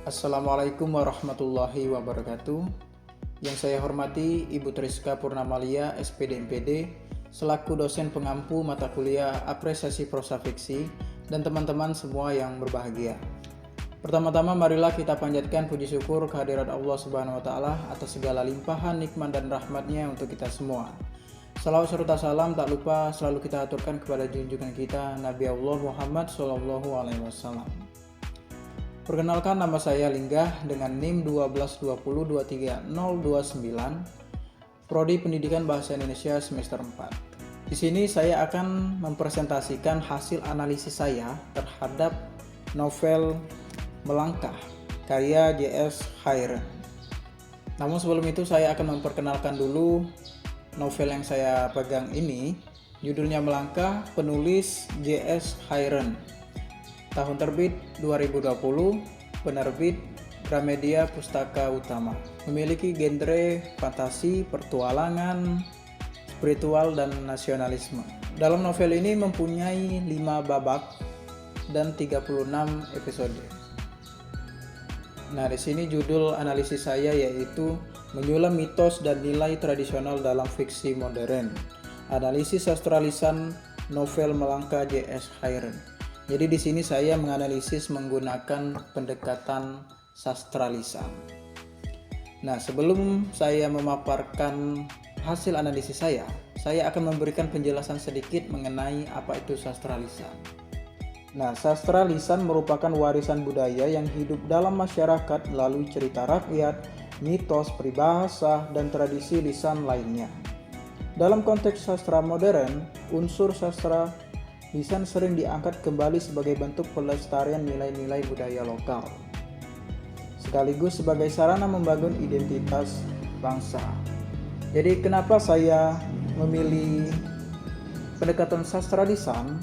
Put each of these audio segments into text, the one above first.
Assalamualaikum warahmatullahi wabarakatuh. Yang saya hormati Ibu Triska Purnamalia, SPD MPD, selaku dosen pengampu mata kuliah Apresiasi Prosa Fiksi, dan teman-teman semua yang berbahagia. Pertama-tama marilah kita panjatkan puji syukur kehadirat Allah Subhanahu wa Ta'ala atas segala limpahan nikmat dan rahmatnya untuk kita semua. Salawat serta salam tak lupa selalu kita aturkan kepada junjungan kita Nabi Allah Muhammad SAW. Perkenalkan, nama saya Linggah dengan NIM 122023029, Prodi Pendidikan Bahasa Indonesia semester 4. Di sini saya akan mempresentasikan hasil analisis saya terhadap novel Melangkah karya J.S. Khairen. Namun sebelum itu saya akan memperkenalkan dulu novel yang saya pegang ini. Judulnya Melangkah, penulis J.S. Khairen. Tahun terbit 2020, penerbit Gramedia Pustaka Utama. Memiliki genre fantasi, pertualangan, spiritual, dan nasionalisme. Dalam novel ini mempunyai 5 babak dan 36 episode. Nah, di sini judul analisis saya yaitu Menyulam Mitos dan Nilai Tradisional dalam Fiksi Modern. Analisis sastra lisan novel Melangkah J.S. Khairen. Jadi di sini saya menganalisis menggunakan pendekatan sastra lisan. Nah, sebelum saya memaparkan hasil analisis saya akan memberikan penjelasan sedikit mengenai apa itu sastra lisan. Nah, sastra lisan merupakan warisan budaya yang hidup dalam masyarakat melalui cerita rakyat, mitos, peribahasa, dan tradisi lisan lainnya. Dalam konteks sastra modern, unsur sastra lisan sering diangkat kembali sebagai bentuk pelestarian nilai-nilai budaya lokal, sekaligus sebagai sarana membangun identitas bangsa. Jadi kenapa saya memilih pendekatan sastra lisan?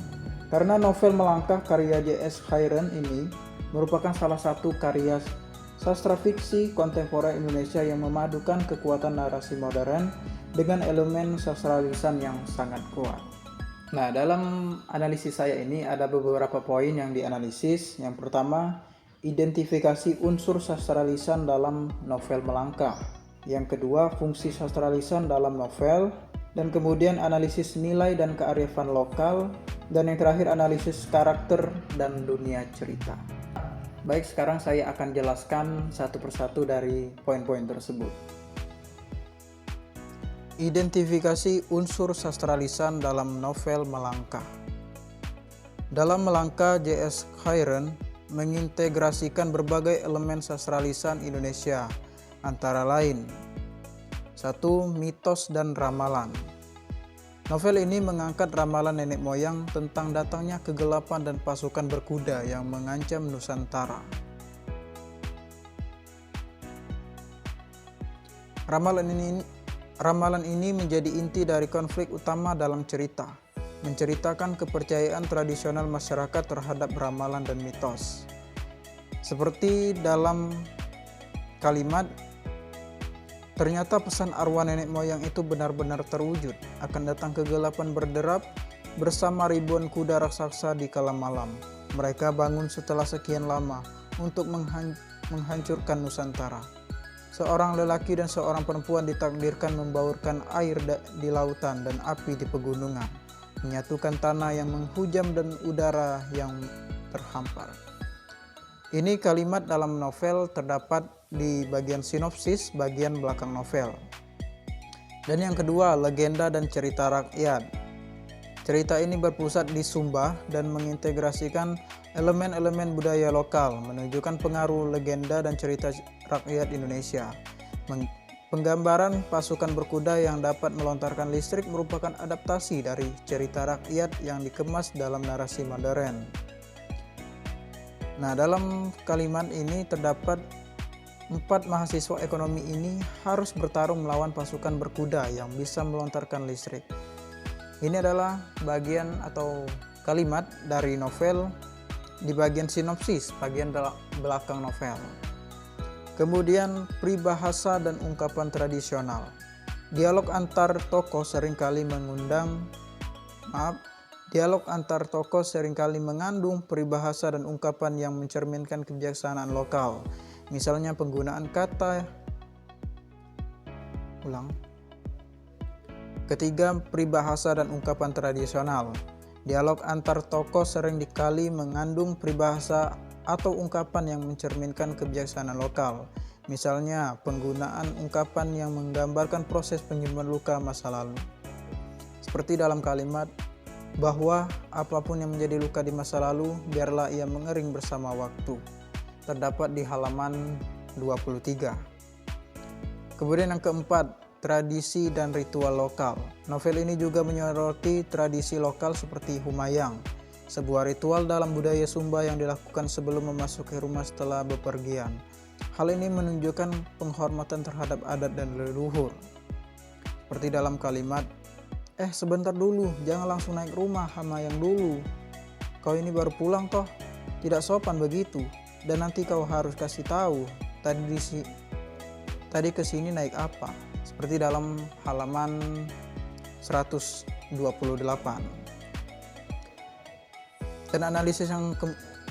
Karena novel Melangkah karya J.S. Khairen ini merupakan salah satu karya sastra fiksi kontemporer Indonesia yang memadukan kekuatan narasi modern dengan elemen sastra lisan yang sangat kuat. Nah, dalam analisis saya ini ada beberapa poin yang dianalisis. Yang pertama, identifikasi unsur sastra lisan dalam novel Melangkah. Yang kedua, fungsi sastra lisan dalam novel. Dan kemudian analisis nilai dan kearifan lokal. Dan yang terakhir, analisis karakter dan dunia cerita. Baik, sekarang saya akan jelaskan satu persatu dari poin-poin tersebut. Identifikasi unsur sastra lisan dalam novel Melangkah. Dalam Melangkah, J.S. Khairen mengintegrasikan berbagai elemen sastra lisan Indonesia, antara lain 1. Mitos dan ramalan. Novel ini mengangkat ramalan nenek moyang tentang datangnya kegelapan dan pasukan berkuda yang mengancam Nusantara. Ramalan ini menjadi inti dari konflik utama dalam cerita, menceritakan kepercayaan tradisional masyarakat terhadap ramalan dan mitos. Seperti dalam kalimat, ternyata pesan arwah nenek moyang itu benar-benar terwujud, akan datang kegelapan berderap bersama ribuan kuda raksasa di kala malam. Mereka bangun setelah sekian lama untuk menghancurkan Nusantara. Seorang lelaki dan seorang perempuan ditakdirkan membaurkan air di lautan dan api di pegunungan, menyatukan tanah yang menghujam dan udara yang terhampar. Ini kalimat dalam novel terdapat di bagian sinopsis bagian belakang novel. Dan yang kedua, legenda dan cerita rakyat. Cerita ini berpusat di Sumba dan mengintegrasikan elemen-elemen budaya lokal, menunjukkan pengaruh legenda dan cerita rakyat Indonesia. Penggambaran pasukan berkuda yang dapat melontarkan listrik merupakan adaptasi dari cerita rakyat yang dikemas dalam narasi modern. Nah, dalam kalimat ini terdapat 4 mahasiswa ekonomi ini harus bertarung melawan pasukan berkuda yang bisa melontarkan listrik. Ini adalah bagian atau kalimat dari novel di bagian sinopsis, bagian belakang novel. Kemudian peribahasa dan ungkapan tradisional. Dialog antar tokoh seringkali mengandung peribahasa dan ungkapan yang mencerminkan kebijaksanaan lokal. Misalnya penggunaan kata. Ketiga, peribahasa dan ungkapan tradisional. Dialog antar tokoh sering dikali mengandung peribahasa atau ungkapan yang mencerminkan kebijaksanaan lokal. Misalnya, penggunaan ungkapan yang menggambarkan proses penyembuhan luka masa lalu. Seperti dalam kalimat, bahwa apapun yang menjadi luka di masa lalu, biarlah ia mengering bersama waktu. Terdapat di halaman 23. Kemudian yang keempat, tradisi dan ritual lokal. Novel ini juga menyoroti tradisi lokal seperti Humayang, sebuah ritual dalam budaya Sumba yang dilakukan sebelum memasuki rumah setelah bepergian. Hal ini menunjukkan penghormatan terhadap adat dan leluhur. Seperti dalam kalimat, sebentar dulu, jangan langsung naik rumah Humayang dulu. Kau ini baru pulang toh, tidak sopan begitu. Dan nanti kau harus kasih tahu tadi kesini naik apa. Seperti dalam halaman 128. Dan analisis yang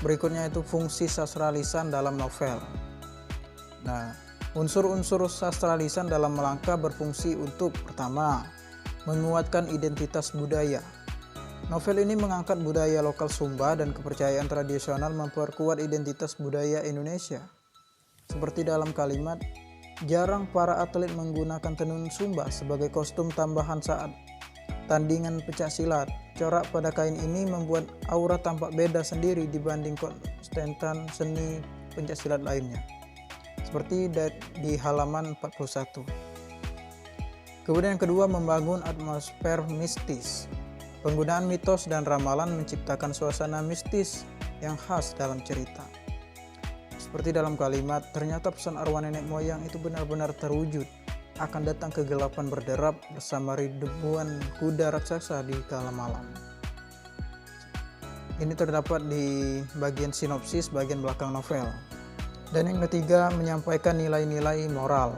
berikutnya itu fungsi sastra lisan dalam novel. Nah, unsur-unsur sastra lisan dalam Melangkah berfungsi untuk pertama, menguatkan identitas budaya. Novel ini mengangkat budaya lokal Sumba dan kepercayaan tradisional memperkuat identitas budaya Indonesia. Seperti dalam kalimat, jarang para atlet menggunakan tenun Sumba sebagai kostum tambahan saat tandingan pencak silat. Corak pada kain ini membuat aura tampak beda sendiri dibanding konstantan seni pencak silat lainnya. Seperti di halaman 41. Kemudian yang kedua, membangun atmosfer mistis. Penggunaan mitos dan ramalan menciptakan suasana mistis yang khas dalam cerita. Seperti dalam kalimat, ternyata pesan arwah nenek moyang itu benar-benar terwujud. Akan datang kegelapan berderap bersama ribuan kuda raksasa di kala malam. Ini terdapat di bagian sinopsis bagian belakang novel. Dan yang ketiga, menyampaikan nilai-nilai moral.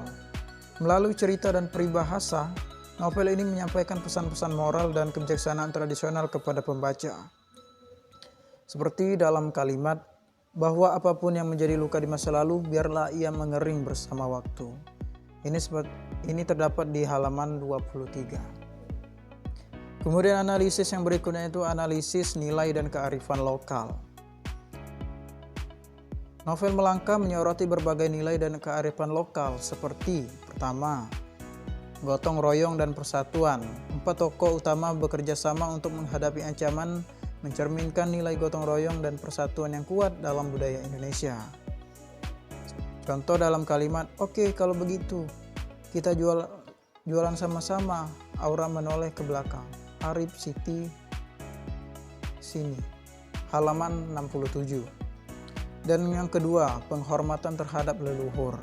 Melalui cerita dan peribahasa, novel ini menyampaikan pesan-pesan moral dan kebijaksanaan tradisional kepada pembaca. Seperti dalam kalimat, bahwa apapun yang menjadi luka di masa lalu, biarlah ia mengering bersama waktu. Ini terdapat di halaman 23. Kemudian analisis yang berikutnya itu analisis nilai dan kearifan lokal. Novel Melangkah menyoroti berbagai nilai dan kearifan lokal seperti pertama, gotong royong dan persatuan. 4 tokoh utama bekerja sama untuk menghadapi ancaman, mencerminkan nilai gotong royong dan persatuan yang kuat dalam budaya Indonesia. Contoh dalam kalimat, oke, kalau begitu kita jualan sama-sama. Aura menoleh ke belakang. Arif, Siti, sini. Halaman 67. Dan yang kedua, penghormatan terhadap leluhur.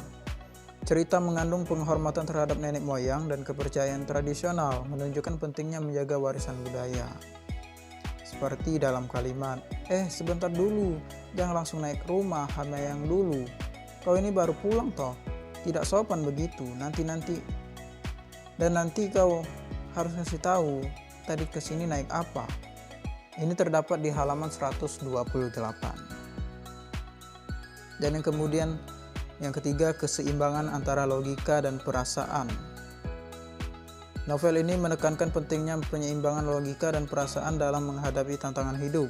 Cerita mengandung penghormatan terhadap nenek moyang dan kepercayaan tradisional, menunjukkan pentingnya menjaga warisan budaya. Seperti dalam kalimat, sebentar dulu, jangan langsung naik rumah Humayang dulu. Kau ini baru pulang toh, tidak sopan begitu, nanti. Dan nanti kau harus kasih tahu, tadi kesini naik apa. Ini terdapat di halaman 128. Dan yang ketiga, keseimbangan antara logika dan perasaan. Novel ini menekankan pentingnya penyeimbangan logika dan perasaan dalam menghadapi tantangan hidup.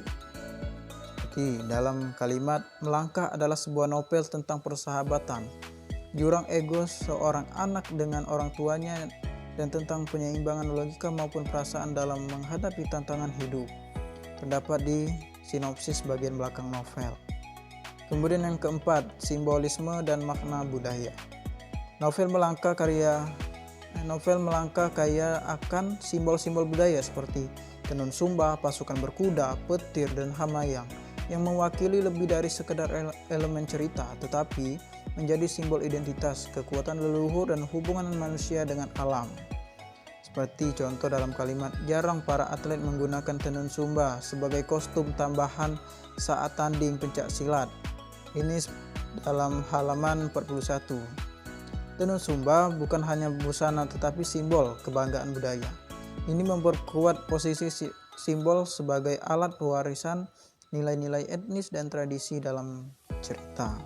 Seperti dalam kalimat, Melangkah adalah sebuah novel tentang persahabatan, jurang ego seorang anak dengan orang tuanya, dan tentang penyeimbangan logika maupun perasaan dalam menghadapi tantangan hidup. Terdapat di sinopsis bagian belakang novel. Kemudian yang keempat, simbolisme dan makna budaya. Novel Melangkah kaya akan simbol-simbol budaya seperti tenun Sumba, pasukan berkuda, petir, dan Humayang yang mewakili lebih dari sekedar elemen cerita, tetapi menjadi simbol identitas, kekuatan leluhur, dan hubungan manusia dengan alam. Seperti contoh dalam kalimat, jarang para atlet menggunakan tenun Sumba sebagai kostum tambahan saat tanding pencak silat. Ini dalam halaman 41. Tenun Sumba bukan hanya busana tetapi simbol kebanggaan budaya. Ini memperkuat posisi simbol sebagai alat pewarisan nilai-nilai etnis dan tradisi dalam cerita.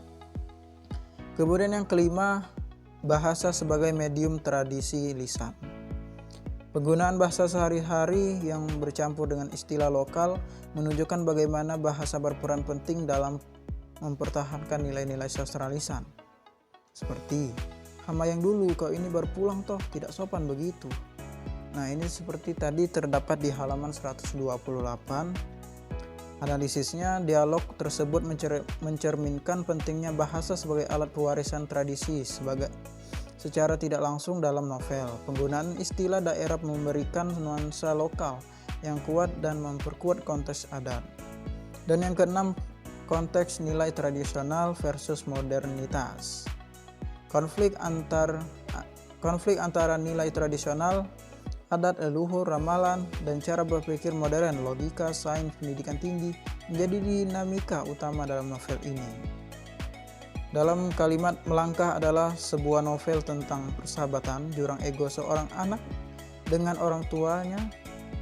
Kemudian yang kelima, bahasa sebagai medium tradisi lisan. Penggunaan bahasa sehari-hari yang bercampur dengan istilah lokal menunjukkan bagaimana bahasa berperan penting dalam mempertahankan nilai-nilai sastra lisan. Seperti, "Hama yang dulu, kau ini baru pulang toh, tidak sopan begitu." Nah, ini seperti tadi terdapat di halaman 128. Analisisnya, dialog tersebut mencerminkan pentingnya bahasa sebagai alat pewarisan tradisi secara tidak langsung dalam novel. Penggunaan istilah daerah memberikan nuansa lokal yang kuat dan memperkuat konteks adat. Dan yang keenam, konteks nilai tradisional versus modernitas. Konflik antara nilai tradisional, adat leluhur, ramalan, dan cara berpikir modern, logika, sains, pendidikan tinggi menjadi dinamika utama dalam novel ini. Dalam kalimat, Melangkah adalah sebuah novel tentang persahabatan, jurang ego seorang anak dengan orang tuanya,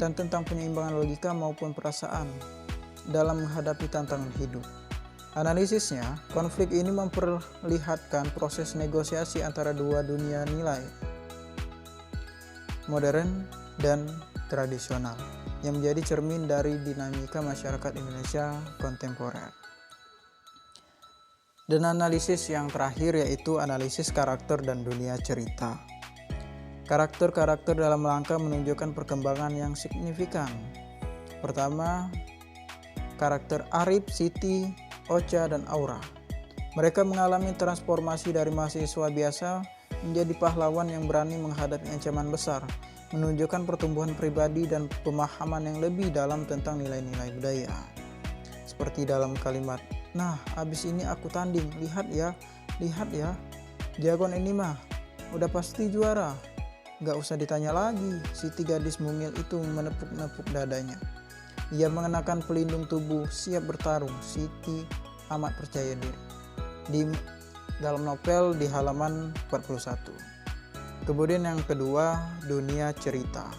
dan tentang penyeimbangan logika maupun perasaan dalam menghadapi tantangan hidup. Analisisnya, konflik ini memperlihatkan proses negosiasi antara dua dunia nilai, modern dan tradisional, yang menjadi cermin dari dinamika masyarakat Indonesia kontemporer. Dan analisis yang terakhir yaitu analisis karakter dan dunia cerita. Karakter-karakter dalam Melangkah menunjukkan perkembangan yang signifikan. Pertama, karakter Arif, Siti, Ocha, dan Aura. Mereka mengalami transformasi dari mahasiswa biasa menjadi pahlawan yang berani menghadapi ancaman besar, menunjukkan pertumbuhan pribadi dan pemahaman yang lebih dalam tentang nilai-nilai budaya. Seperti dalam kalimat, "Nah, abis ini aku tanding, lihat ya, jagoan ini mah udah pasti juara." Gak usah ditanya lagi, Siti gadis mungil itu menepuk-nepuk dadanya. Ia mengenakan pelindung tubuh, siap bertarung. Siti amat percaya diri. Dalam novel di halaman 41. Kemudian yang kedua, dunia cerita.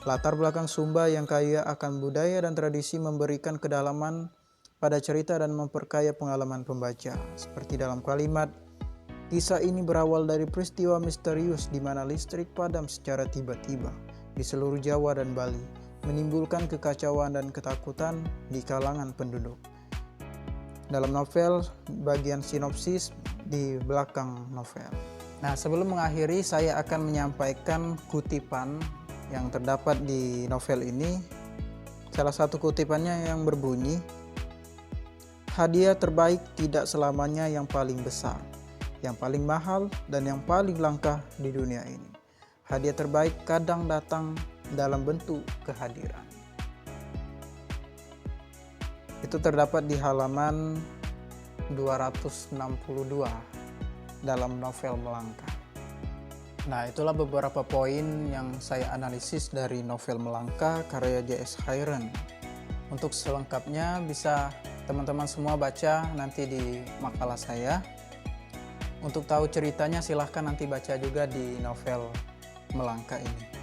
Latar belakang Sumba yang kaya akan budaya dan tradisi memberikan kedalaman pada cerita dan memperkaya pengalaman pembaca. Seperti dalam kalimat, kisah ini berawal dari peristiwa misterius di mana listrik padam secara tiba-tiba di seluruh Jawa dan Bali, menimbulkan kekacauan dan ketakutan di kalangan penduduk. Dalam novel, bagian sinopsis di belakang novel. Nah, sebelum mengakhiri, saya akan menyampaikan kutipan yang terdapat di novel ini. Salah satu kutipannya yang berbunyi, "Hadiah terbaik tidak selamanya yang paling besar, yang paling mahal, dan yang paling langka di dunia ini. Hadiah terbaik kadang datang dalam bentuk kehadiran." Itu terdapat di halaman 262 dalam novel Melangkah. Nah, itulah beberapa poin yang saya analisis dari novel Melangkah karya J.S. Hayren. Untuk selengkapnya bisa teman-teman semua baca nanti di makalah saya. Untuk tahu ceritanya silahkan nanti baca juga di novel Melangkah ini.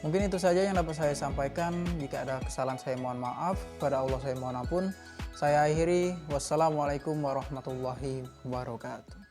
Mungkin itu saja yang dapat saya sampaikan. Jika ada kesalahan saya mohon maaf. Kepada Allah saya mohon ampun. Saya akhiri. Wassalamualaikum warahmatullahi wabarakatuh.